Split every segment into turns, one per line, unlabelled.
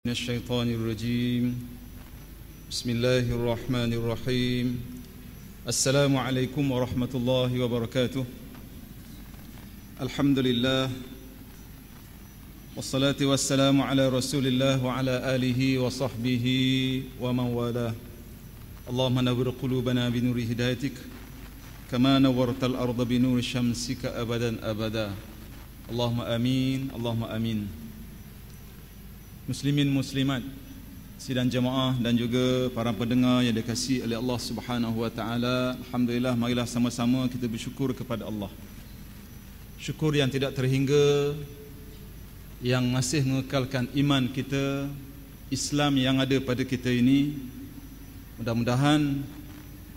من الشيطان الرجيم بسم الله الرحمن الرحيم السلام عليكم ورحمة الله وبركاته الحمد لله والصلاة والسلام على رسول الله وعلى آله وصحبه ومن والاه اللهم نور قلوبنا بنور هدايتك كما نورت الأرض بنور شمسك أبدا أبدا اللهم آمين اللهم آمين. Muslimin muslimat, sidang jemaah dan juga para pendengar yang dikasihi oleh Allah Subhanahu wa taala, alhamdulillah, marilah sama-sama kita bersyukur kepada Allah. Syukur yang tidak terhingga, yang masih mengekalkan iman kita, Islam yang ada pada kita ini. Mudah-mudahan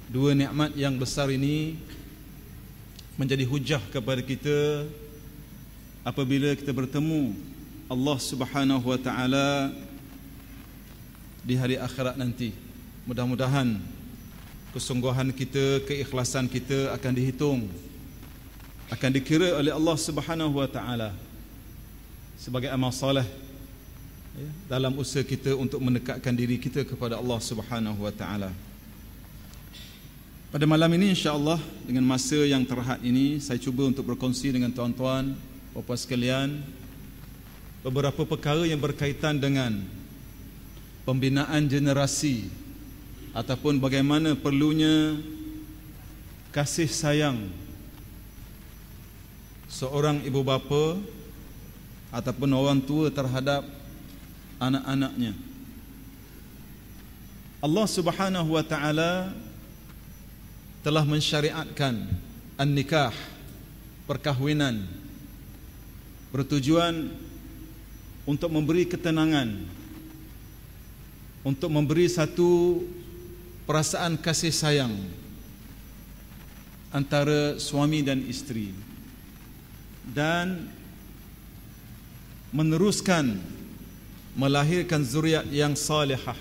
dua nikmat yang besar ini menjadi hujah kepada kita apabila kita bertemu Allah Subhanahu wa taala di hari akhirat nanti. Mudah-mudahan kesungguhan kita, keikhlasan kita akan dihitung, akan dikira oleh Allah Subhanahu wa taala sebagai amal soleh dalam usaha kita untuk mendekatkan diri kita kepada Allah Subhanahu wa taala. Pada malam ini insya-Allah dengan masa yang terhad ini, saya cuba untuk berkongsi dengan tuan-tuan, puan-puan sekalian beberapa perkara yang berkaitan dengan pembinaan generasi ataupun bagaimana perlunya kasih sayang seorang ibu bapa ataupun orang tua terhadap anak-anaknya. Allah Subhanahu wa taala telah mensyariatkan an-nikah, perkahwinan, bertujuan untuk memberi ketenangan, untuk memberi satu perasaan kasih sayang antara suami dan isteri, dan meneruskan melahirkan zuriat yang salihah.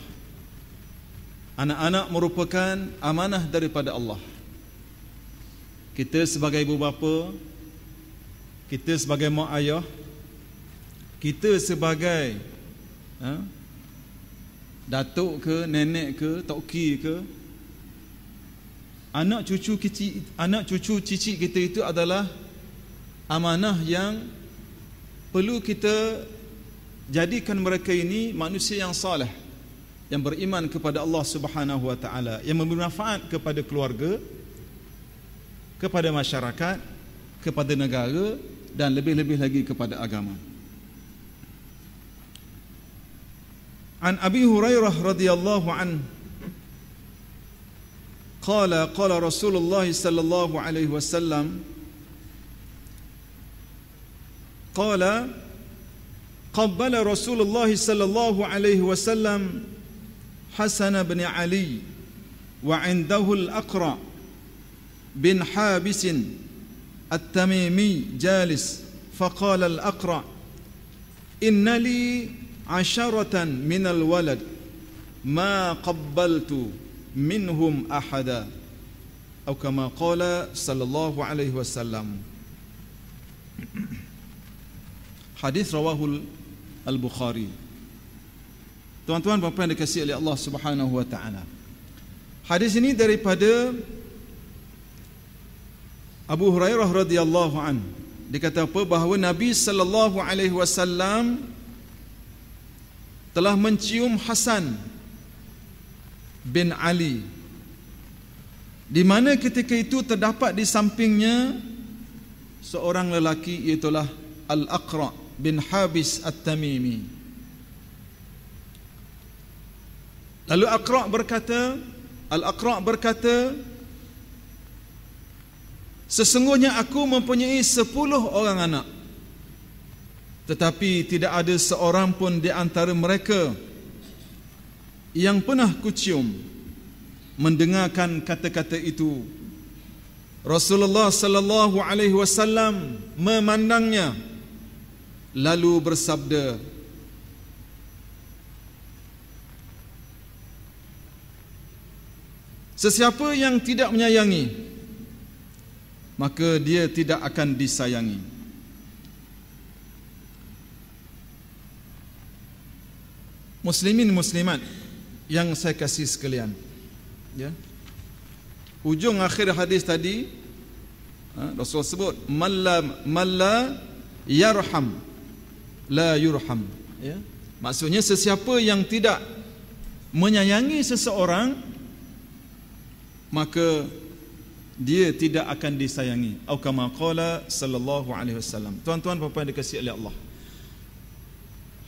Anak-anak merupakan amanah daripada Allah. Kita sebagai ibu bapa, kita sebagai mak ayah, kita sebagai datuk ke, nenek ke, toki ke, anak cucu cicit kita itu adalah amanah yang perlu kita jadikan mereka ini manusia yang saleh, yang beriman kepada Allah Subhanahu wa taala, yang memberi manfaat kepada keluarga, kepada masyarakat, kepada negara, dan lebih-lebih lagi kepada agama. An Abi Hurairah radhiyallahu anhu qala Rasulullah sallallahu alaihi wasallam qala qabbala Rasulullah sallallahu alaihi wasallam Hasan bin Ali wa 'indahu al-Aqra bin Habis at-Tamimi jalis faqala al-Aqra inna li 'asharatan minal walad ma qabbaltu minhum ahada atau kama qala sallallahu alaihi wasallam. Hadis rawahu al-Bukhari. Tuan-tuan puan-puan yang dikasihi oleh Allah Subhanahu wa taala, hadis ini daripada Abu Hurairah radhiyallahu anhu. Dikata apa? Bahawa Nabi sallallahu alaihi wasallam telah mencium Hasan bin Ali, di mana ketika itu terdapat di sampingnya seorang lelaki, iaitulah Al-Aqra bin Habis At-Tamimi. Lalu Al-Aqra berkata, sesungguhnya aku mempunyai 10 orang anak, tetapi tidak ada seorang pun di antara mereka yang pernah kucium mendengarkan kata-kata itu. Rasulullah sallallahu alaihi wasallam memandangnya lalu bersabda, sesiapa yang tidak menyayangi, maka dia tidak akan disayangi. Muslimin muslimat yang saya kasih sekalian, ya. Ujung akhir hadis tadi, Rasul sebut malla yarham la yurham, ya. Maksudnya sesiapa yang tidak menyayangi seseorang, maka dia tidak akan disayangi. Atau kama qala sallallahu alaihi wasallam. Tuan-tuan dan puan dikasihi oleh Allah,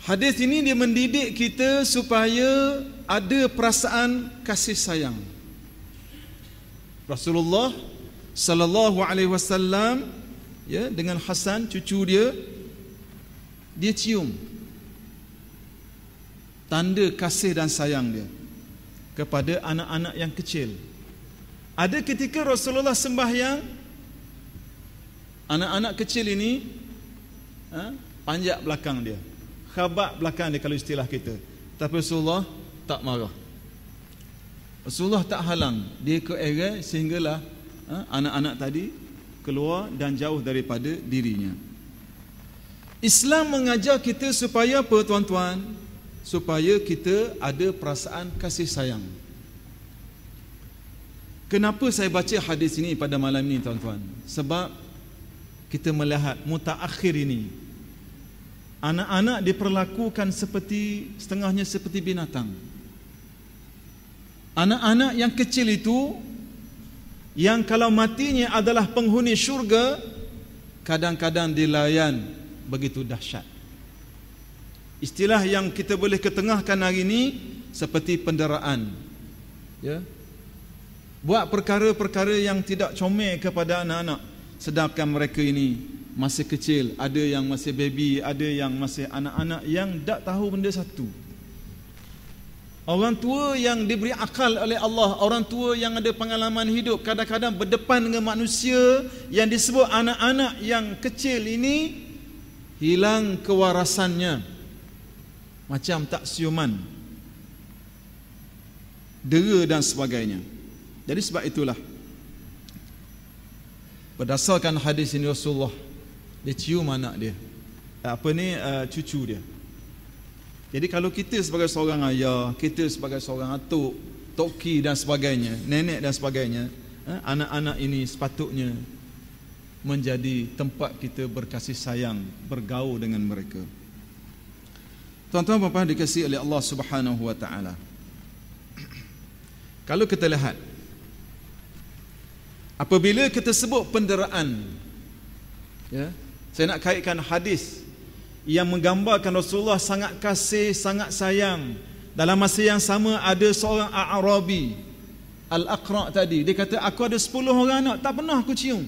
hadis ini dia mendidik kita supaya ada perasaan kasih sayang. Rasulullah sallallahu alaihi wasallam, ya, dengan Hasan cucu dia cium, tanda kasih dan sayang dia kepada anak-anak yang kecil. Ada ketika Rasulullah sembahyang, anak-anak kecil ini panjat belakang dia, khabak belakang dia kalau istilah kita. Tapi Rasulullah tak marah, Rasulullah tak halang, dia keerai sehinggalah anak-anak tadi keluar dan jauh daripada dirinya. Islam mengajar kita supaya apa, tuan-tuan? Supaya kita ada perasaan kasih sayang. Kenapa saya baca hadis ini pada malam ini, tuan-tuan? Sebab kita melihat mutaakhir ini, anak-anak diperlakukan setengahnya seperti binatang. Anak-anak yang kecil itu, yang kalau matinya adalah penghuni syurga, kadang-kadang dilayan begitu dahsyat. Istilah yang kita boleh ketengahkan hari ini seperti penderaan, ya. Buat perkara-perkara yang tidak comel kepada anak-anak, sedangkan mereka ini masih kecil, ada yang masih baby, ada yang masih anak-anak yang tak tahu benda satu. Orang tua yang diberi akal oleh Allah, orang tua yang ada pengalaman hidup, kadang-kadang berdepan dengan manusia yang disebut anak-anak yang kecil ini, hilang kewarasannya, macam tak siuman, dera dan sebagainya. Jadi sebab itulah, berdasarkan hadis ini, Rasulullah dia cium anak dia, cucu dia. Jadi kalau kita sebagai seorang ayah, kita sebagai seorang atuk, toki dan sebagainya, nenek dan sebagainya, anak-anak ini sepatutnya menjadi tempat kita berkasih sayang, bergaul dengan mereka. Tuan-tuan dan puan dikasihi oleh Allah Subhanahu wa taala. Kalau kita lihat, apabila kita sebut penderaan, ya, saya nak kaitkan hadis yang menggambarkan Rasulullah sangat kasih, sangat sayang. Dalam masa yang sama ada seorang A'rabi, Al-Aqra' tadi, dia kata, aku ada 10 orang anak, tak pernah aku cium.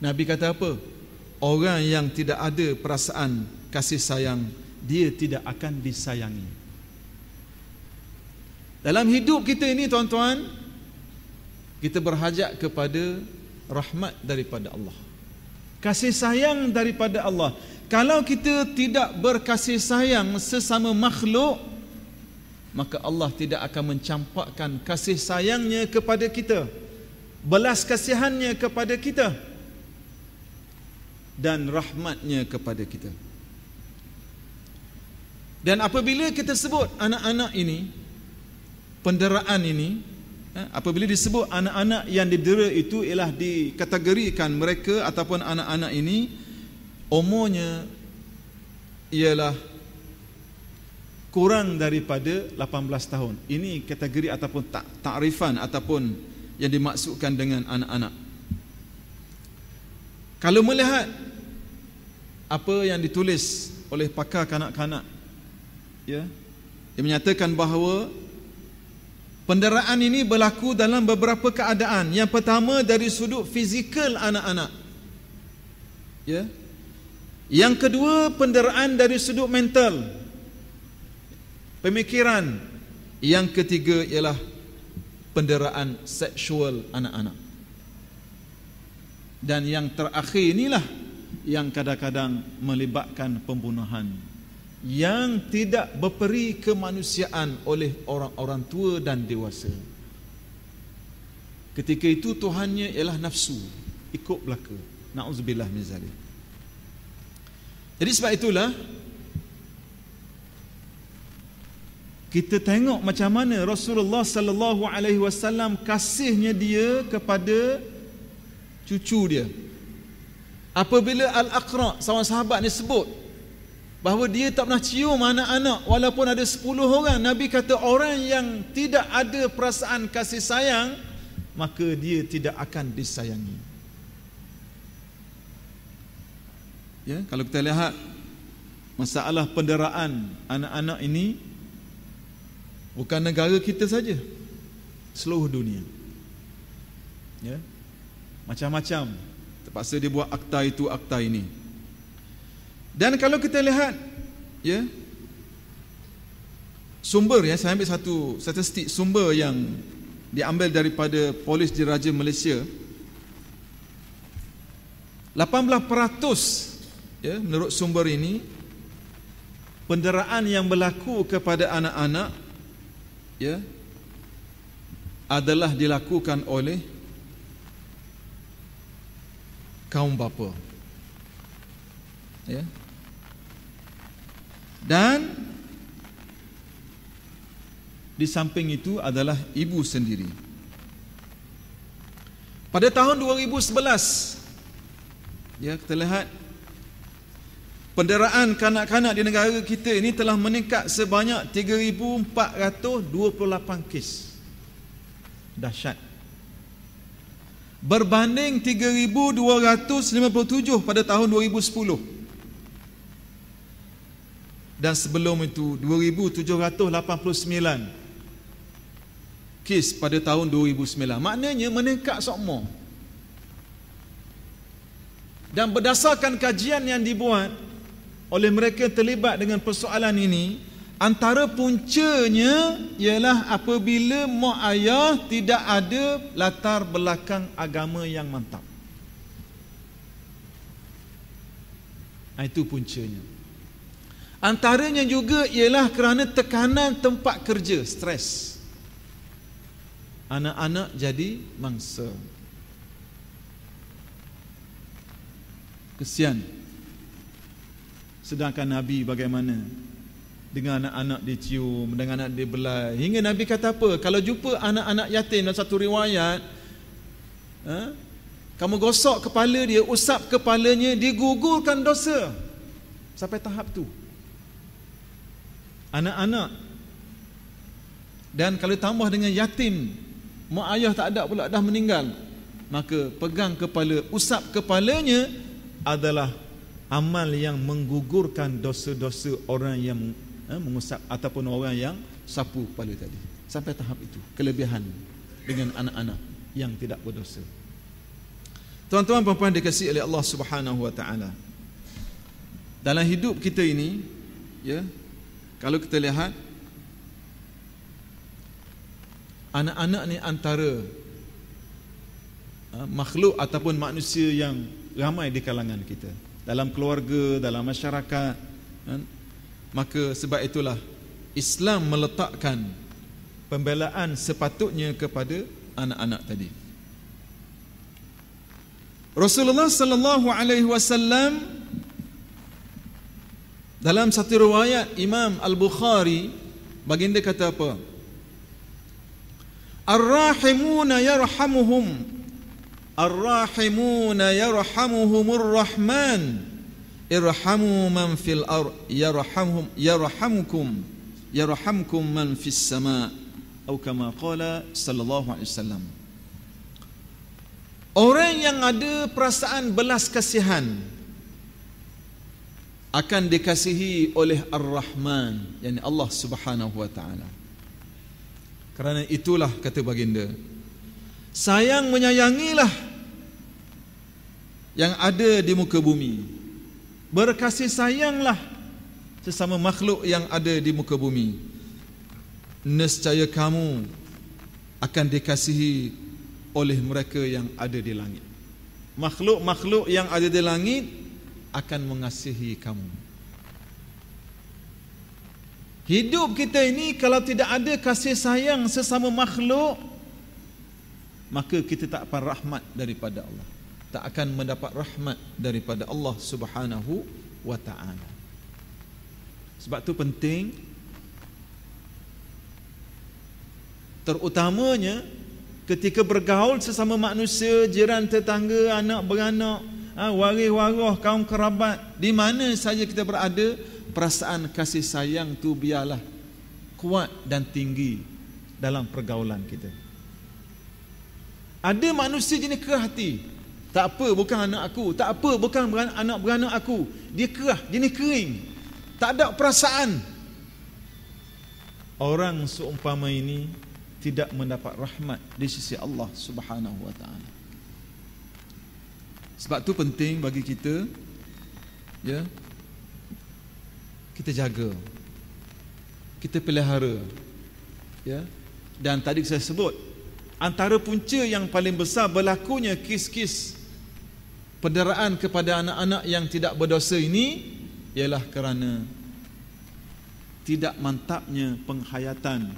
Nabi kata apa? Orang yang tidak ada perasaan kasih sayang, dia tidak akan disayangi. Dalam hidup kita ini, tuan-tuan, kita berhajat kepada rahmat daripada Allah, kasih sayang daripada Allah. Kalau kita tidak berkasih sayang sesama makhluk, maka Allah tidak akan mencampakkan kasih sayangnya kepada kita, belas kasihannya kepada kita, dan rahmatnya kepada kita. Dan apabila kita sebut anak-anak ini, penderaan ini, apabila disebut anak-anak yang didera itu ialah dikategorikan mereka ataupun anak-anak ini umurnya ialah kurang daripada 18 tahun. Ini kategori ataupun takrifan ataupun yang dimaksudkan dengan anak-anak. Kalau melihat apa yang ditulis oleh pakar kanak-kanak, ya, dia menyatakan bahawa penderaan ini berlaku dalam beberapa keadaan. Yang pertama dari sudut fizikal anak-anak, ya. Yang kedua penderaan dari sudut mental, pemikiran. Yang ketiga ialah penderaan seksual anak-anak. Dan yang terakhir inilah yang kadang-kadang melibatkan pembunuhan yang tidak berperi kemanusiaan oleh orang-orang tua dan dewasa. Ketika itu Tuhannya ialah nafsu, ikut belaka. Na'udzubillah min zalik. Jadi sebab itulah kita tengok macam mana Rasulullah sallallahu alaihi wasallam kasihnya dia kepada cucu dia. Apabila Al-Aqra, seorang sahabat ni sebut bahawa dia tak pernah cium anak-anak walaupun ada 10 orang, Nabi kata orang yang tidak ada perasaan kasih sayang, maka dia tidak akan disayangi. Ya, kalau kita lihat masalah penderaan anak-anak ini, bukan negara kita saja, seluruh dunia. Ya, macam-macam terpaksa dia buat akta itu, akta ini. Dan kalau kita lihat, ya, sumber, ya, saya ambil satu statistik sumber yang diambil daripada Polis Diraja Malaysia. 18%, ya, menurut sumber ini, penderaan yang berlaku kepada anak-anak, ya, adalah dilakukan oleh kaum bapa. Ya. Dan di samping itu adalah ibu sendiri. Pada tahun 2011, ya, kita lihat penderaan kanak-kanak di negara kita ini telah meningkat sebanyak 3,428 kes. Dahsyat. Berbanding 3,257 pada tahun 2010. Dan sebelum itu 2,789 kes pada tahun 2009. Maknanya meningkat semua. Dan berdasarkan kajian yang dibuat oleh mereka terlibat dengan persoalan ini, antara puncanya ialah apabila mak ayah tidak ada latar belakang agama yang mantap. Itu puncanya. Antaranya juga ialah kerana tekanan tempat kerja, stres. Anak-anak jadi mangsa. Kesian. Sedangkan Nabi bagaimana? Dengan anak-anak dicium, dengan anak dibelai. Hingga Nabi kata apa? Kalau jumpa anak-anak yatim dalam satu riwayat, kamu gosok kepala dia, usap kepalanya, digugurkan dosa. Sampai tahap tu. Anak-anak. Dan kalau tambah dengan yatim, mak ayah tak ada pula, dah meninggal, maka pegang kepala, usap kepalanya adalah amal yang menggugurkan dosa-dosa orang yang mengusap ataupun orang yang sapu kepala tadi. Sampai tahap itu kelebihan dengan anak-anak yang tidak berdosa. Tuan-tuan puan-puan dikasihi oleh Allah Subhanahu wa taala, dalam hidup kita ini, ya, kalau kita lihat, anak-anak ni antara makhluk ataupun manusia yang ramai di kalangan kita, dalam keluarga, dalam masyarakat. Maka sebab itulah Islam meletakkan pembelaan sepatutnya kepada anak-anak tadi. Rasulullah sallallahu alaihi wasallam dalam satu riwayat Imam Al-Bukhari, baginda kata apa? Ar-rahimuna yarhamuhum, ar-rahimuna yarhamuhumur rahman, irhamu man fil ard yarhamkum man fis sama, atau kama qala sallallahu alaihi wasallam. Orang yang ada perasaan belas kasihan akan dikasihi oleh Ar-Rahman, yakni Allah Subhanahu wa taala. Kerana itulah kata baginda, sayang menyayangilah yang ada di muka bumi, berkasih sayanglah sesama makhluk yang ada di muka bumi, nescaya kamu akan dikasihi oleh mereka yang ada di langit. Makhluk-makhluk yang ada di langit akan mengasihi kamu. Hidup kita ini kalau tidak ada kasih sayang sesama makhluk, maka kita tak akan rahmat daripada Allah, tak akan mendapat rahmat daripada Allah Subhanahu wa ta'ala. Sebab tu penting Terutamanya ketika bergaul sesama manusia, jiran tetangga, anak beranak, waris-waris, kaum kerabat, di mana saja kita berada, perasaan kasih sayang tu biarlah kuat dan tinggi dalam pergaulan kita. Ada manusia jenis kerah hati. Tak apa, bukan anak aku. Tak apa, bukan anak beranak aku. Dia kerah, jenis kering. Tak ada perasaan. Orang seumpama ini tidak mendapat rahmat di sisi Allah Subhanahu wa taala. Sebab tu penting bagi kita, ya, kita jaga, kita pelihara, ya. Dan tadi saya sebut, antara punca yang paling besar berlakunya kes-kes penderaan kepada anak-anak yang tidak berdosa ini ialah kerana tidak mantapnya penghayatan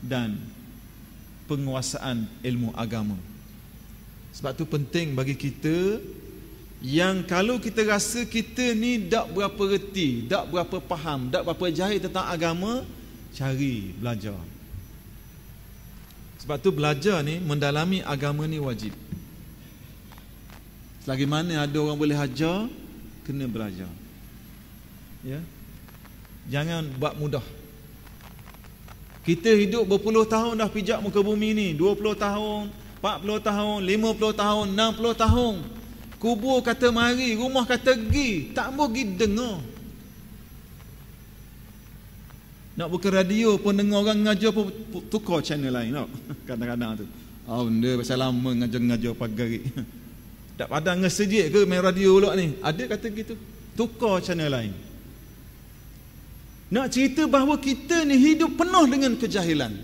dan penguasaan ilmu agama. Sebab tu penting bagi kita yang kalau kita rasa kita ni tak berapa reti, tak berapa faham, tak berapa jahil tentang agama, cari belajar. Sebab tu belajar ni, mendalami agama ni wajib. Selagi mana ada orang boleh ajar, kena belajar. Ya. Jangan buat mudah. Kita hidup berpuluh tahun dah pijak muka bumi ni, 20 tahun, 40 tahun, 50 tahun, 60 tahun. Kubur kata mari, rumah kata pergi, tak mau pergi dengar. Nak buka radio pun dengar orang ngajar pun tukar channel lain tau. Kadang-kadang tu. Benda pasal lama ngajar-ngajar pagi. Tak padang ngesejik ke main radio pula ni. Ada kata gitu. Tukar channel lain. Nak cerita bahawa kita ni hidup penuh dengan kejahilan.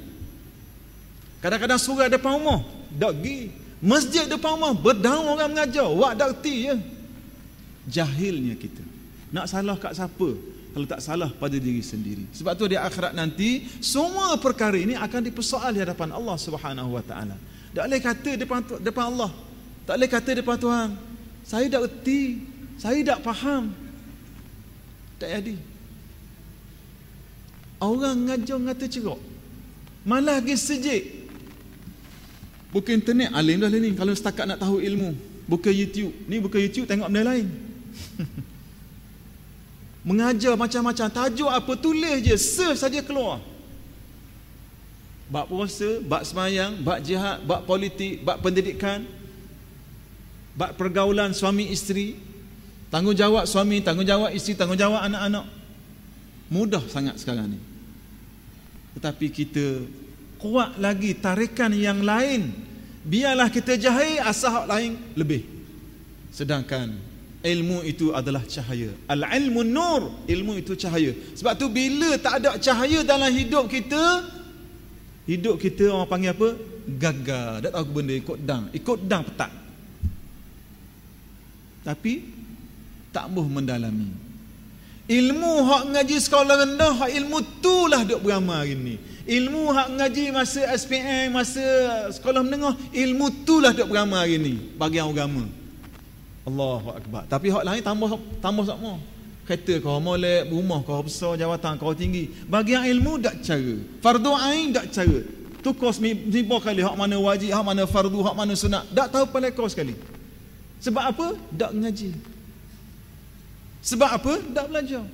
Kadang-kadang surau depan rumah, tak pergi. Masjid depan rumah, berdaun orang mengajar, wak tak reti je. Jahilnya kita. Nak salah kat siapa? Kalau tak salah pada diri sendiri. Sebab tu di akhirat nanti, semua perkara ini akan dipersoal di hadapan Allah Subhanahu wa taala. Tak boleh kata depan Allah, tak boleh kata depan Tuhan, saya tak reti, saya tak faham. Tak jadi. Orang ngajar ngata cerok, malah pergi sejik. Buka internet, alim dah ni. Kalau setakat nak tahu ilmu, buka YouTube. Ni buka YouTube, tengok benda lain. Mengajar macam-macam, tajuk apa tulis je, search saja keluar. Bab puasa, bab sembahyang, bab jihad, bab politik, bab pendidikan, bab pergaulan suami isteri, tanggungjawab suami, tanggungjawab isteri, tanggungjawab anak-anak. Mudah sangat sekarang ni. Tetapi kita kuat lagi tarikan yang lain. Biarlah kita jahil, asal hak lain lebih. Sedangkan ilmu itu adalah cahaya. Al-ilmu nur, ilmu itu cahaya. Sebab tu bila tak ada cahaya dalam hidup kita orang panggil apa? Gagal. Tak tahu benda, ikut dang petak. Tapi tak mahu mendalami. Ilmu hak ngaji sekolah rendah, hak ilmu tu lah duk beramal hari ni. Ilmu hak ngaji masa SPM, masa sekolah menengah, ilmu tu lah duk beramal hari ni bagi agama. Allahu akbar. Tapi hak lain tambah sama. Kereta kau molek, rumah kau besar, jawatan kau tinggi. Bagi yang ilmu dak cara. Fardu ain dak cara. Tukar semibah kali hak mana wajib, hak mana fardu, hak mana sunat. Dak tahu pandai kau sekali. Sebab apa? Dak ngaji. Sebab apa? Tak belajar.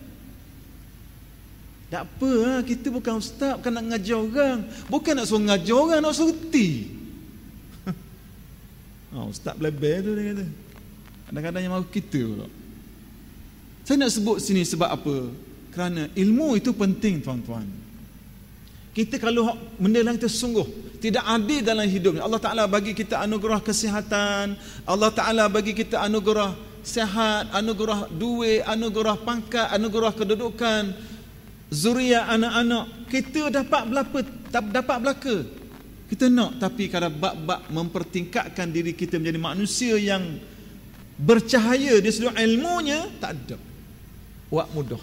Tak apa, kita bukan ustaz, bukan nak ngajar orang. Bukan nak suruh ngajar orang, nak suruh reti. Ustaz belebel tu dia kata. Kadang-kadang yang mahu kita pula. Saya nak sebut sini sebab apa? Kerana ilmu itu penting, tuan-tuan. Kita kalau benda lain kita sungguh tidak adil dalam hidup ni. Allah Ta'ala bagi kita anugerah kesihatan, Allah Ta'ala bagi kita anugerah sihat, anugerah duit, anugerah pangkat, anugerah kedudukan, zuriat anak-anak. Kita dapat belaka. Kita nak, tapi kalau bab-bab mempertingkatkan diri kita menjadi manusia yang bercahaya di seluruh ilmunya, tak ada. Wak mudah.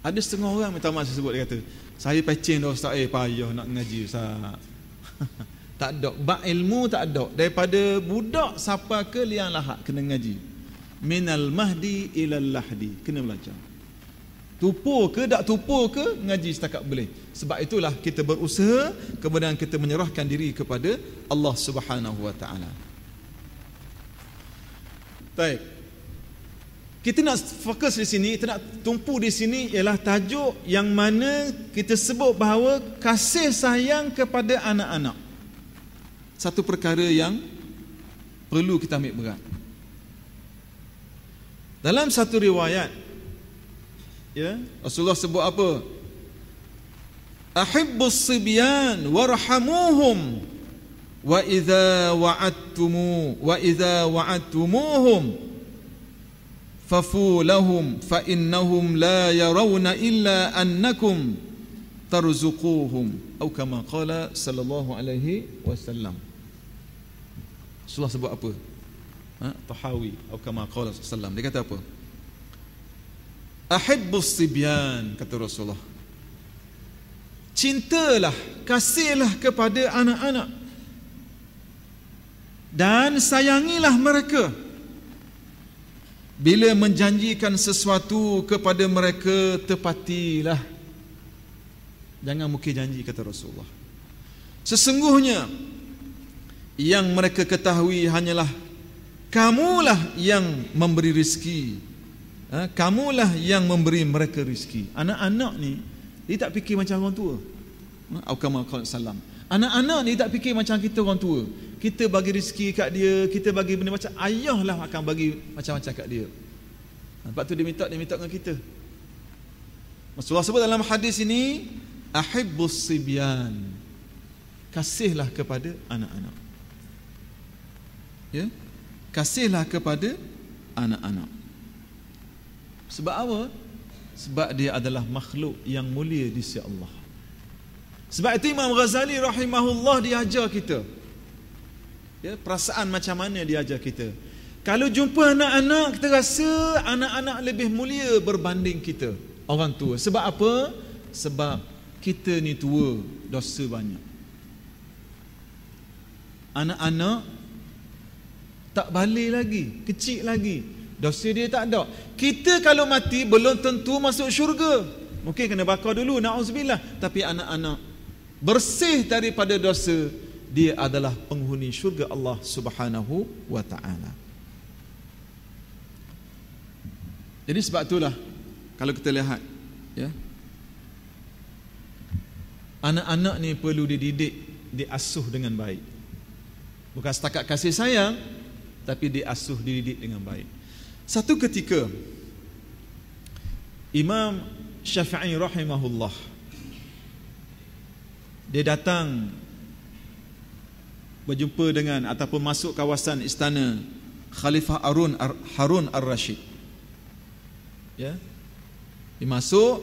Ada setengah orang minta maaf, saya sebut, dia kata, saya pecing dah ustaz, payah nak ngaji ustaz. Tak ada. Bab ilmu tak ada. Daripada budak sampai ke liang lahat kena ngaji. Minal mahdi ilal lahdi. Kena belajar. Tupur ke, tak tupur ke, ngaji setakat boleh. Sebab itulah kita berusaha, kemudian kita menyerahkan diri kepada Allah Subhanahu wa taala. Baik. Kita nak fokus di sini, kita nak tumpu di sini ialah tajuk yang mana kita sebut bahawa kasih sayang kepada anak-anak. Satu perkara yang perlu kita ambil berat. Dalam satu riwayat, ya, Rasulullah sebut apa? Ahibbus sibyan warhamuhum wa idza wa'adtumuhum fafu lahum fa innahum la yarawna illa annakum tarzuquhum atau kama qala sallallahu alaihi wasallam. Rasulullah sebut apa? Tahawi atau kama qala sallallahu alaihi wasallam. Dia kata apa? Ahibbus sibyan, kata Rasulullah, cintalah, kasihlah kepada anak-anak dan sayangilah mereka. Bila menjanjikan sesuatu kepada mereka, tepatilah, jangan mukir janji, kata Rasulullah. Sesungguhnya yang mereka ketahui hanyalah kamulah yang memberi rezeki, kamulah yang memberi mereka rezeki. Anak-anak ni dia tak fikir macam orang tua. Anak-anak ni tak fikir macam kita orang tua. Kita bagi rezeki kat dia, kita bagi benda macam ayah lah akan bagi macam-macam kat dia. Sebab tu dia minta dengan kita. Rasulullah sebut dalam hadis ini, ahibbus sibyan, kasihlah kepada anak-anak. Ya? Kasihlah kepada anak-anak. Sebab apa? Sebab dia adalah makhluk yang mulia di sisi Allah. Sebab itu Imam Ghazali rahimahullah dia ajar kita, ya, perasaan macam mana dia ajar kita. Kalau jumpa anak-anak, kita rasa anak-anak lebih mulia berbanding kita, orang tua. Sebab apa? Sebab kita ni tua, dosa banyak. Anak-anak tak balik lagi, kecil lagi, dosa dia tak ada. Kita kalau mati belum tentu masuk syurga, mungkin kena bakar dulu, na'udzubillah. Tapi anak-anak bersih daripada dosa, dia adalah penghuni syurga Allah Subhanahu wa ta'ala. Jadi sebab itulah kalau kita lihat, ya, anak-anak ni perlu dididik, diasuh dengan baik. Bukan setakat kasih sayang, tapi diasuh, dididik dengan baik. Satu ketika Imam Syafi'i rahimahullah, dia datang berjumpa dengan ataupun masuk kawasan istana Khalifah Harun Ar-Rashid. Ya, dia masuk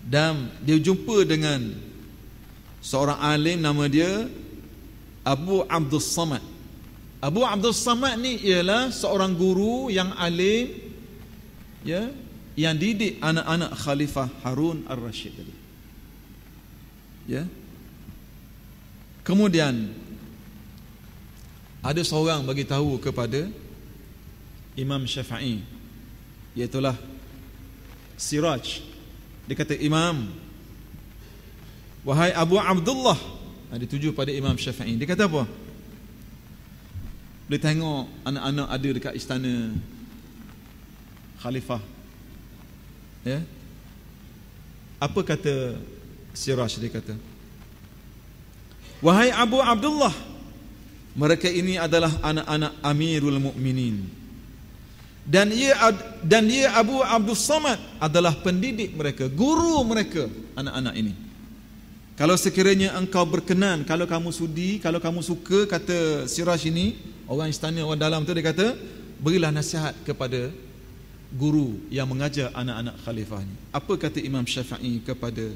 dan dia jumpa dengan seorang alim, nama dia Abu Abdus Samad. Abu Abdus Samad ni ialah seorang guru yang alim, ya, yang didik anak-anak Khalifah Harun Ar-Rashid tadi. Ya. Kemudian ada seorang bagi tahu kepada Imam Syafi'i, iaitulah Siraj. Dia kata, Imam, wahai Abu Abdullah, dituju pada Imam Syafi'i. Dia kata apa? Dia tengok anak-anak ada dekat istana Khalifah, ya. Apa kata Siraj? Dia kata, wahai Abu Abdullah, mereka ini adalah anak-anak Amirul Mukminin, dan ia Abu Abdus Samad adalah pendidik mereka, guru mereka, anak-anak ini. Kalau sekiranya engkau berkenan, kalau kamu sudi, kalau kamu suka, kata Siraj ini, orang istana, orang dalam tu, dia kata, berilah nasihat kepada guru yang mengajar anak-anak khalifah ni. Apa kata Imam Syafi'i kepada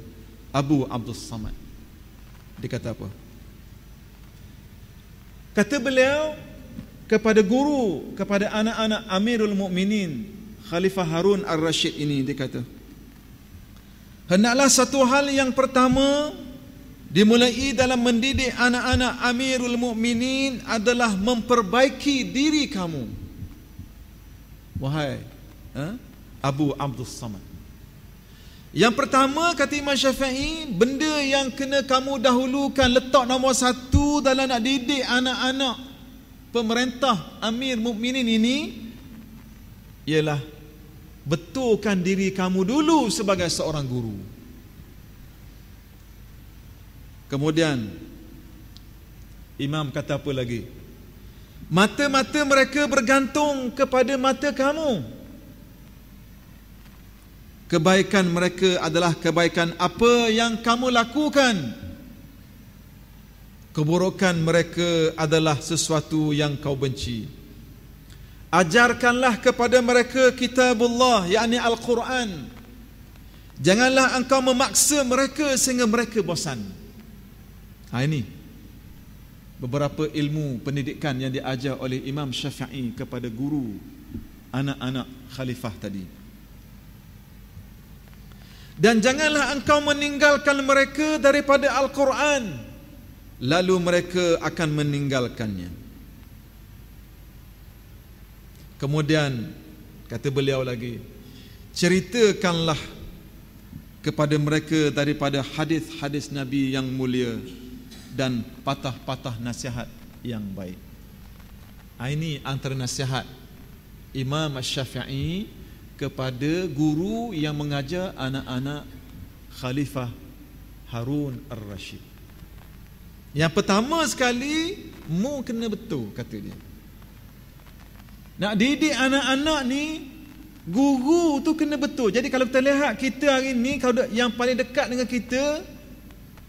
Abu Abdus Samad? Dia kata apa? Kata beliau kepada guru, kepada anak-anak Amirul Mukminin Khalifah Harun Ar-Rashid ini, dia kata, hendaklah satu hal yang pertama dimulai dalam mendidik anak-anak Amirul Mukminin adalah memperbaiki diri kamu, wahai Abu Abdus Samad. Yang pertama, kata Imam Syafi'i, benda yang kena kamu dahulukan, letak nombor satu dalam nak didik anak-anak pemerintah Amir Mukminin ini, ialah betulkan diri kamu dulu sebagai seorang guru. Kemudian Imam kata apa lagi? Mata-mata mereka bergantung kepada mata kamu. Kebaikan mereka adalah kebaikan apa yang kamu lakukan. Keburukan mereka adalah sesuatu yang kau benci. Ajarkanlah kepada mereka kitabullah, yakni Al-Quran. Janganlah engkau memaksa mereka sehingga mereka bosan. Ini beberapa ilmu pendidikan yang diajar oleh Imam Syafi'i kepada guru anak-anak khalifah tadi. Dan janganlah engkau meninggalkan mereka daripada Al-Quran, lalu mereka akan meninggalkannya. Kemudian kata beliau lagi, ceritakanlah kepada mereka daripada hadis-hadis Nabi yang mulia dan patah-patah nasihat yang baik. Ini antara nasihat Imam Syafi'i kepada guru yang mengajar anak-anak Khalifah Harun Ar-Rashid. Yang pertama sekali, mu kena betul, kata dia. Nak didik anak-anak ni, guru tu kena betul. Jadi kalau kita lihat kita hari ni, kalau yang paling dekat dengan kita,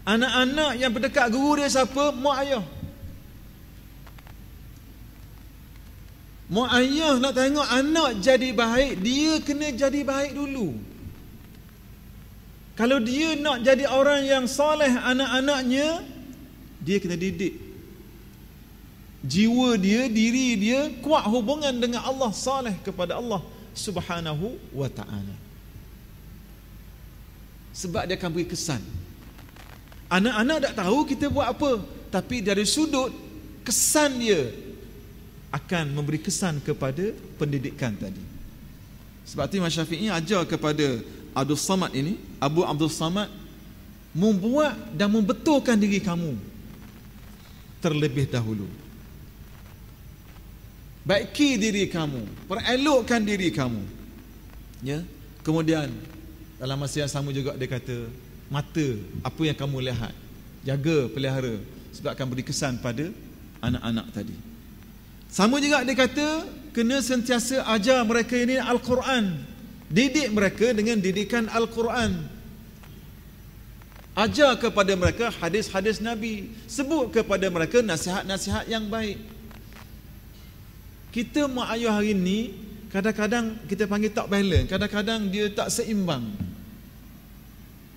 anak-anak yang berdekat guru dia siapa? Mak ayah. Mak ayah nak tengok anak jadi baik, dia kena jadi baik dulu. Kalau dia nak jadi orang yang soleh anak-anaknya, dia kena didik jiwa dia, diri dia kuat hubungan dengan Allah, soleh kepada Allah Subhanahu wa ta'ala. Sebab dia akan beri kesan. Anak-anak tak tahu kita buat apa, tapi dari sudut kesan dia akan memberi kesan kepada pendidikan tadi. Sebab itu Imam Syafi'i ajar kepada Abdul Samad ini, Abu Abdul Samad, membuat dan membetulkan diri kamu terlebih dahulu. Baiki diri kamu, perelokkan diri kamu. Ya. Kemudian dalam masa yang sama juga dia kata, mata apa yang kamu lihat, jaga, pelihara, sebab akan beri kesan pada anak-anak tadi. Sama juga dia kata, kena sentiasa ajar mereka ini Al-Quran. Didik mereka dengan didikan Al-Quran. Ajar kepada mereka hadis-hadis Nabi. Sebut kepada mereka nasihat-nasihat yang baik. Kita mak ayah hari ni, kadang-kadang kita panggil tak balance, kadang-kadang dia tak seimbang.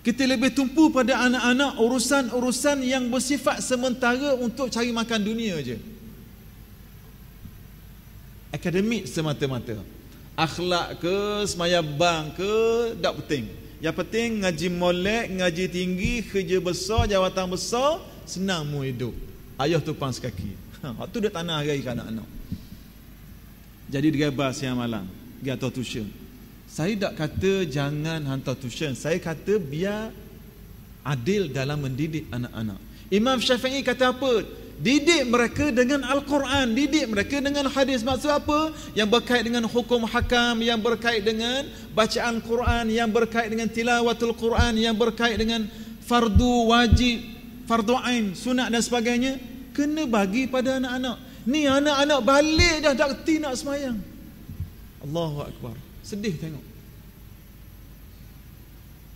Kita lebih tumpu pada anak-anak urusan-urusan yang bersifat sementara untuk cari makan dunia je. Akademik semata-mata, akhlak ke, semaya bang ke, tak penting. Yang penting ngaji molek, ngaji tinggi, kerja besar, jawatan besar, senang mu hidup. Ayah tumpang sekaki. Waktu dia tanah hari ke anak-anak. Jadi dia bas siang malam, dia hantar tuition. Saya tak kata jangan hantar tuition, saya kata biar adil dalam mendidik anak-anak. Imam Syafi'i kata apa? Didik mereka dengan Al-Quran, didik mereka dengan hadis. Maksud apa? Yang berkait dengan hukum hakam, yang berkait dengan bacaan Quran, yang berkait dengan tilawatul Quran, yang berkait dengan fardu wajib, fardu ain, sunat dan sebagainya. Kena bagi pada anak-anak. Ni anak-anak balik dah tak kerti nak semayang. Allahu Akbar. Sedih tengok.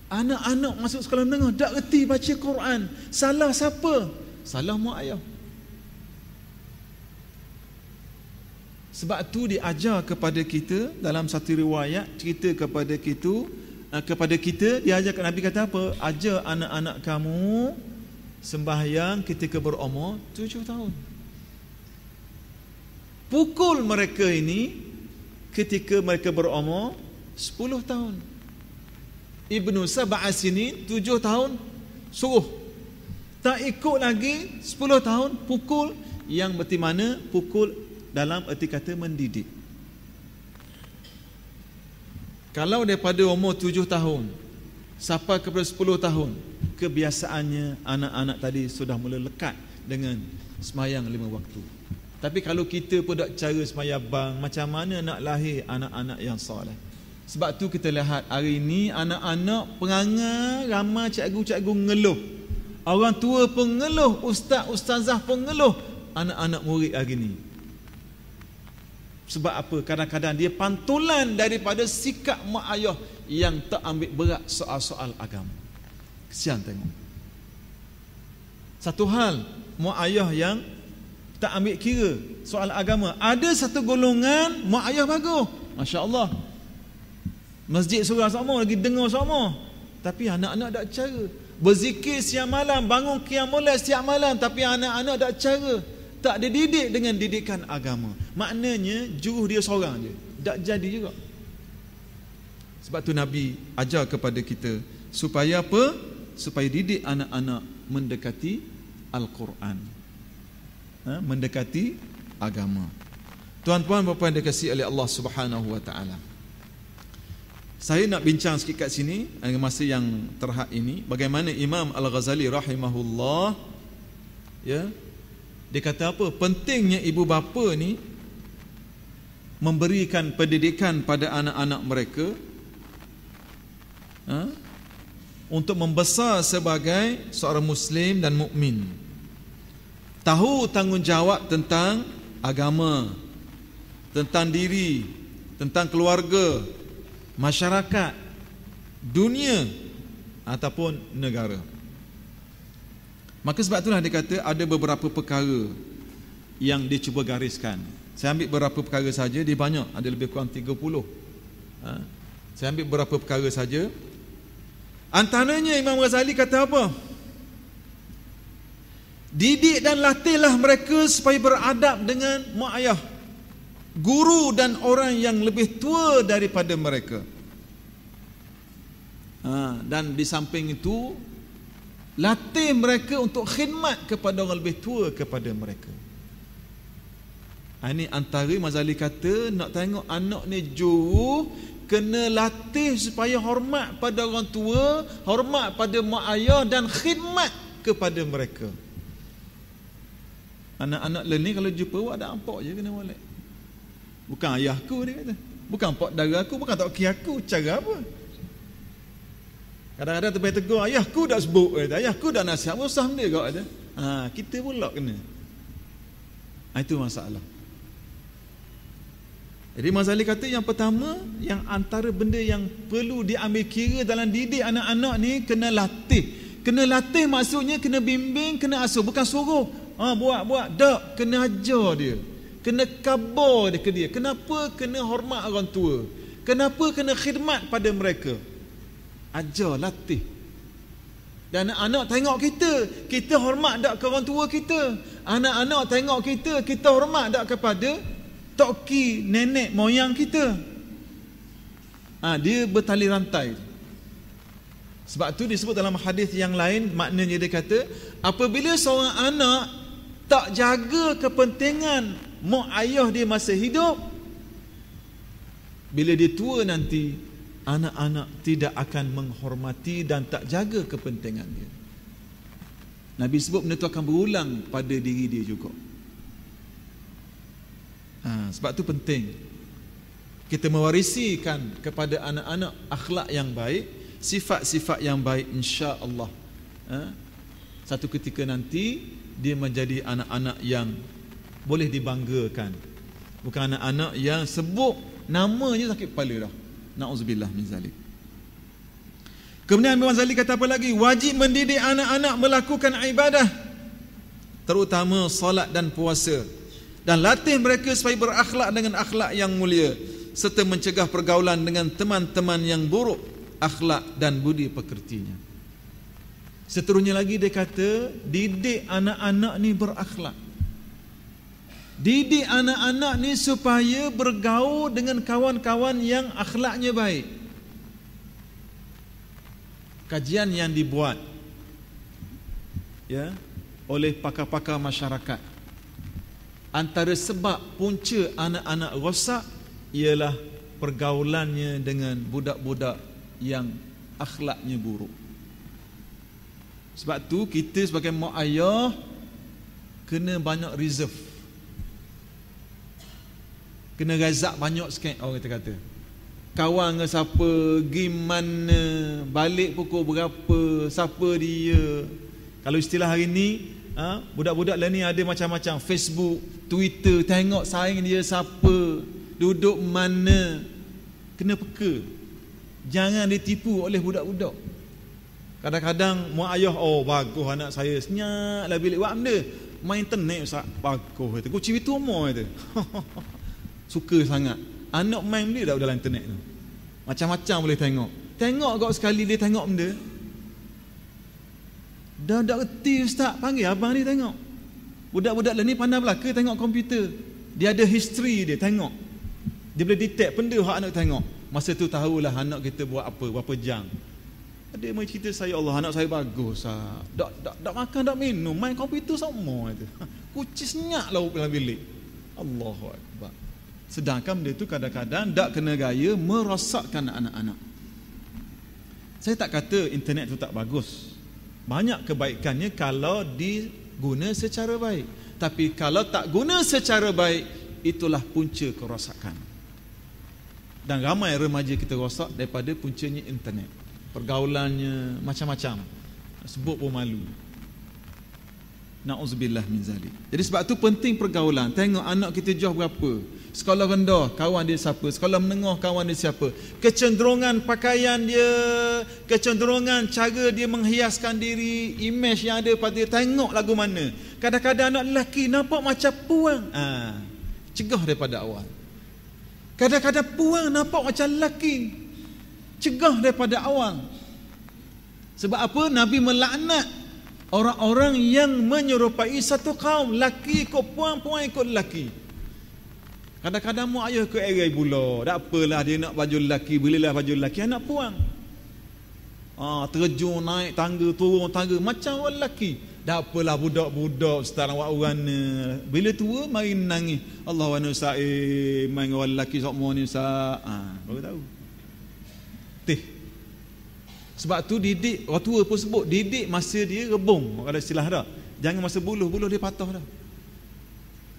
Anak-anak masuk sekolah menengah tak kerti baca Quran. Salah siapa? Salah mak ayah. Sebab tu diajar kepada kita dalam satu riwayat, cerita kepada kita diajar, Nabi kata apa? Ajar anak-anak kamu sembahyang ketika berumur 7 tahun. Pukul mereka ini ketika mereka berumur 10 tahun. Ibnu Sab'a Sinin 7 tahun suruh. Tak ikut lagi 10 tahun pukul, yang berarti mana? Pukul dalam erti kata mendidik. Kalau daripada umur 7 tahun sampai kepada 10 tahun, kebiasaannya anak-anak tadi sudah mula lekat dengan semayang 5 waktu. Tapi kalau kita pun tak cara semayang bang, macam mana nak lahir anak-anak yang soleh? Sebab tu kita lihat hari ini anak-anak perangai ramai cikgu-cikgu ngeluh. Orang tua pun ngeluh, ustaz-ustazah pun ngeluh anak-anak murid hari ini. Sebab apa? Kadang-kadang dia pantulan daripada sikap mak ayah yang tak ambil berat soal-soal agama. Kesian tengok. Satu hal, mak ayah yang tak ambil kira soal agama. Ada satu golongan mak ayah bagus, Masya Allah, masjid surah sama, lagi dengar sama, tapi anak-anak tak cara. Berzikir siang malam, bangun qiyamul lail setiap malam, tapi anak-anak tak cara, tak dididik dengan didikan agama. Maknanya juruh dia seorang je, tak jadi juga. Sebab tu Nabi ajar kepada kita supaya apa? Supaya didik anak-anak mendekati Al-Quran, mendekati agama. Tuan-tuan bapa yang dikasihi oleh Allah Subhanahu wa taala, saya nak bincang sikit kat sini dengan masa yang terhad ini, bagaimana Imam Al-Ghazali rahimahullah, ya, dia kata apa? Pentingnya ibu bapa ni memberikan pendidikan pada anak-anak mereka, untuk membesar sebagai seorang muslim dan mukmin, tahu tanggungjawab tentang agama, tentang diri, tentang keluarga, masyarakat, dunia ataupun negara. Maka sebab itulah dia kata ada beberapa perkara yang dia cuba gariskan. Saya ambil beberapa perkara saja, dia banyak, ada lebih kurang 30. Saya ambil beberapa perkara saja. Antaranya Imam Ghazali kata apa? Didik dan latihlah mereka supaya beradab dengan mak ayah, guru dan orang yang lebih tua daripada mereka. Dan di samping itu, latih mereka untuk khidmat kepada orang lebih tua kepada mereka. Ini antara Ghazali kata, nak tengok anak ni juru, kena latih supaya hormat pada orang tua, hormat pada mak ayah dan khidmat kepada mereka. Anak-anak learning kalau jumpa awak dah ampak je kena molek. Bukan ayahku, dia kata, bukan pak dara aku, bukan tok kaki aku, cara apa? Kadang-kadang terbaik tegur, ayahku dah sebut, kata, ayahku dah nasihat, usah dia kau kata. Kita pula kena. Itu masalah. Jadi Ghazali kata yang pertama, yang antara benda yang perlu diambil kira dalam didik anak-anak ni, kena latih. Kena latih maksudnya kena bimbing, kena asuh, bukan suruh buat, tak, kena ajar dia, kena khabar dia ke dia. Kenapa kena hormat orang tua? Kenapa kena khidmat pada mereka? Ajar, latih. Dan anak-anak tengok kita hormat tak ke orang tua kita? Anak-anak tengok kita hormat tak kepada toki nenek moyang kita? Dia bertali rantai. Sebab tu disebut dalam hadis yang lain, maknanya dia kata, apabila seorang anak tak jaga kepentingan mak ayah dia masa hidup, bila dia tua nanti, anak-anak tidak akan menghormati dan tak jaga kepentingan dia. Nabi sebut benda tu akan berulang pada diri dia juga. Sebab tu penting kita mewarisikan kepada anak-anak akhlak yang baik, sifat-sifat yang baik, insya-Allah. Satu ketika nanti dia menjadi anak-anak yang boleh dibanggakan, bukan anak-anak yang sebut namanya sakit kepala dah. Na'udzubillah min zalik. Kemudian Imam Ghazali kata apa lagi? Wajib mendidik anak-anak melakukan ibadah, terutama salat dan puasa, dan latih mereka supaya berakhlak dengan akhlak yang mulia, serta mencegah pergaulan dengan teman-teman yang buruk akhlak dan budi pekertinya. Seterusnya lagi dia kata, didik anak-anak ni berakhlak. Didik anak-anak ni supaya bergaul dengan kawan-kawan yang akhlaknya baik. Kajian yang dibuat oleh pakar-pakar masyarakat, antara sebab punca anak-anak rosak ialah pergaulannya dengan budak-budak yang akhlaknya buruk. Sebab tu kita sebagai mak ayah kena banyak reserve, kena razak banyak sikit. Orang kata kawan dengan siapa, pergi mana, balik pukul berapa, siapa dia. Kalau istilah hari ni, budak-budak lah ni ada macam-macam, Facebook, Twitter, tengok saing dia siapa, duduk mana. Kena peka, jangan ditipu oleh budak-budak. Kadang-kadang mak ayah, oh bagus anak saya, senyap lah bilik, buat benda, main internet Ustaz, bagus kata, kucing itu umur kata. Suka sangat anak main benda dah dalam internet tu, macam-macam boleh tengok. Tengok kau sekali dia tengok benda, dah reti Ustaz, panggil abang ni tengok. Budak-budak lah ni pandai belaka tengok komputer, dia ada history dia tengok, dia boleh detect benda hak anak tengok. Masa tu tahulah anak kita buat apa, berapa jam. Ada yang cerita saya, Allah anak saya bagus, tak makan tak minum, main komputer semua itu. Kucing senyap lah dalam bilik. Allahu Akbar. Sedangkan benda tu kadang-kadang tak kena gaya merosakkan anak-anak. Saya tak kata internet tu tak bagus, banyak kebaikannya kalau diguna secara baik. Tapi kalau tak guna secara baik, itulah punca kerosakan. Dan ramai remaja kita rosak daripada puncanya internet. Pergaulannya macam-macam, sebut pun malu. Na'udzubillah min zalik. Jadi sebab tu penting pergaulan. Tengok anak kita jauh berapa, sekolah rendah kawan dia siapa, sekolah menengah kawan dia siapa, kecenderungan pakaian dia, kecenderungan cara dia menghiaskan diri, image yang ada pada dia. Tengok lagu mana. Kadang-kadang anak lelaki nampak macam puang, cegah daripada awal. Kadang-kadang puang nampak macam lelaki, cegah daripada awal. Sebab apa? Nabi melaknat orang-orang yang menyerupai satu kaum, laki ikut puang, puang ikut lelaki. Kadang-kadang mak ayah ke erai pula, tak apalah dia nak baju lelaki, belilah baju lelaki, anak puang. Terjun naik tangga, turun tangga macam orang lelaki. Tak apalah budak-budak sekarang wak warna, bila tua mari nangis, Allah warna Ustaz, main orang lelaki semua ni Ustaz. Baru tahu. Sebab tu didik, orang tua pun sebut, didik masa dia rebung, ada istilah dah. Jangan masa buluh dia patah dah.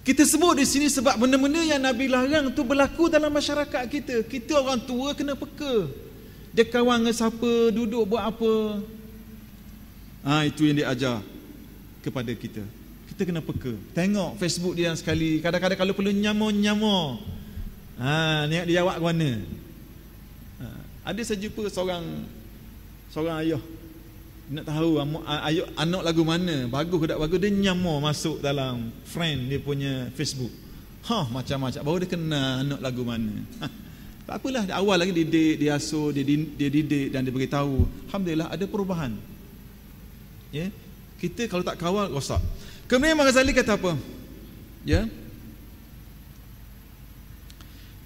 Kita sebut di sini sebab benda-benda yang Nabi larang tu berlaku dalam masyarakat kita. Kita orang tua kena peka. Dia kawan dengan siapa, duduk buat apa. Itu yang dia ajar kepada kita. Kita kena peka. Tengok Facebook dia sekali. Kadang-kadang kalau perlu nyamuk. Niat dia jawab ke mana. Ada saya jumpa seorang ayah nak tahu ayah anak lagu mana, bagus ke tak bagus, dia nyamuk masuk dalam friend dia punya Facebook. Macam-macam baru dia kenal anak lagu mana. Tak apalah, awal lagi didik, dia asuh, dia didik dan dia beritahu. Alhamdulillah ada perubahan. Ya, kita kalau tak kawal rosak. Kemudian Imam Ghazali kata apa? Ya,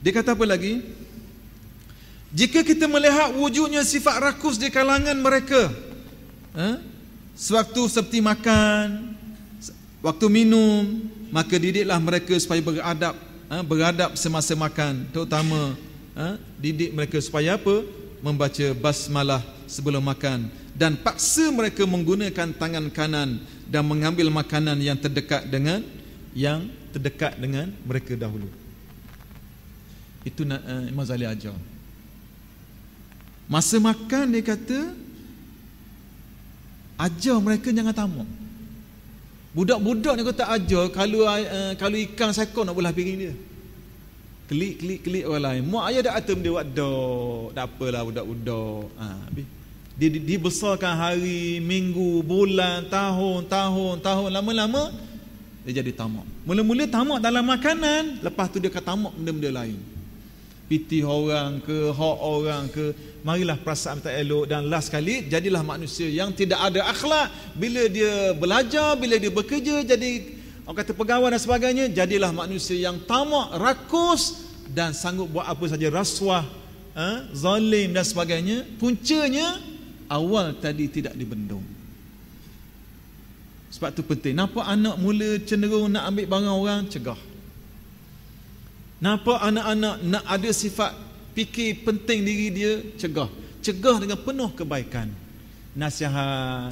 dia kata apa lagi? Jika kita melihat wujudnya sifat rakus di kalangan mereka, sewaktu seperti makan, waktu minum, maka didiklah mereka supaya beradab semasa makan. Terutama didik mereka supaya apa? Membaca basmalah sebelum makan, dan paksa mereka menggunakan tangan kanan dan mengambil makanan yang terdekat dengan mereka dahulu. Itu Imam Ghazali ajar. Masa makan dia kata, ajar mereka jangan tamak. Budak-budak ni kau tak ajar, kalau ikan sekor nak belah piring dia, kelik orang lain. Mak ayah dah atur dia buat dok, tak apalah budak-budak. Dia dibesarkan hari, minggu, bulan, tahun, lama-lama dia jadi tamak. Mula-mula tamak dalam makanan, lepas tu dia akan tamak benda-benda lain. Piti orang ke, hak orang ke, marilah perasaan tak elok. Dan last sekali, jadilah manusia yang tidak ada akhlak. Bila dia belajar, bila dia bekerja, jadi orang kata pegawai dan sebagainya, jadilah manusia yang tamak, rakus dan sanggup buat apa saja, rasuah, zalim dan sebagainya. Puncanya awal tadi tidak dibendung. Sebab tu penting. Nampak anak mula cenderung nak ambil barang orang, cegah. Nampak anak-anak nak ada sifat fikir penting diri dia, cegah. cegah dengan penuh kebaikan. Nasihat,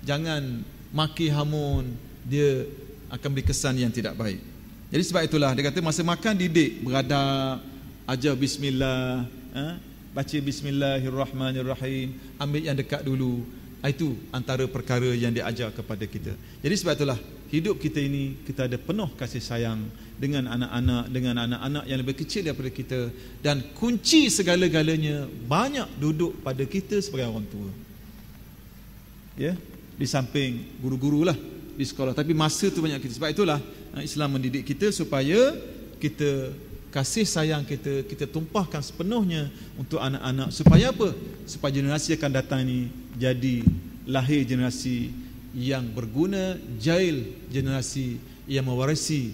jangan maki hamun, dia akan beri kesan yang tidak baik. Jadi sebab itulah dia kata masa makan didik, beradab, ajar bismillah, baca bismillahirrahmanirrahim, ambil yang dekat dulu. Itu antara perkara yang dia ajar kepada kita. Jadi sebab itulah hidup kita ini, kita ada penuh kasih sayang dengan anak-anak yang lebih kecil daripada kita, dan kunci segala-galanya banyak duduk pada kita sebagai orang tua. Ya, di samping guru-guru lah di sekolah, tapi masa tu banyak kita. Sebab itulah Islam mendidik kita supaya kita kasih sayang kita tumpahkan sepenuhnya untuk anak-anak. Supaya apa? Supaya generasi akan datang ini jadi lahir generasi yang berguna, jail generasi yang mewarisi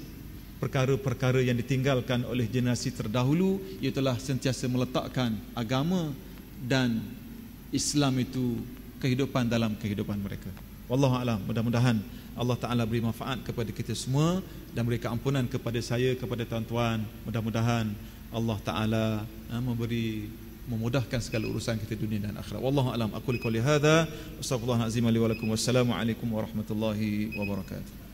perkara-perkara yang ditinggalkan oleh generasi terdahulu, ialah sentiasa meletakkan agama dan Islam itu kehidupan dalam kehidupan mereka. Wallahu a'lam. Mudah-mudahan Allah Ta'ala beri manfaat kepada kita semua dan beri keampunan kepada saya, kepada tuan-tuan. Mudah-mudahan Allah Ta'ala memudahkan segala urusan kita dunia dan akhirat. Wallahu a'lam. Aku qouli hadza, astaghfirullahalazim li wa lakum. Wassalamu alaikum warahmatullahi wabarakatuh.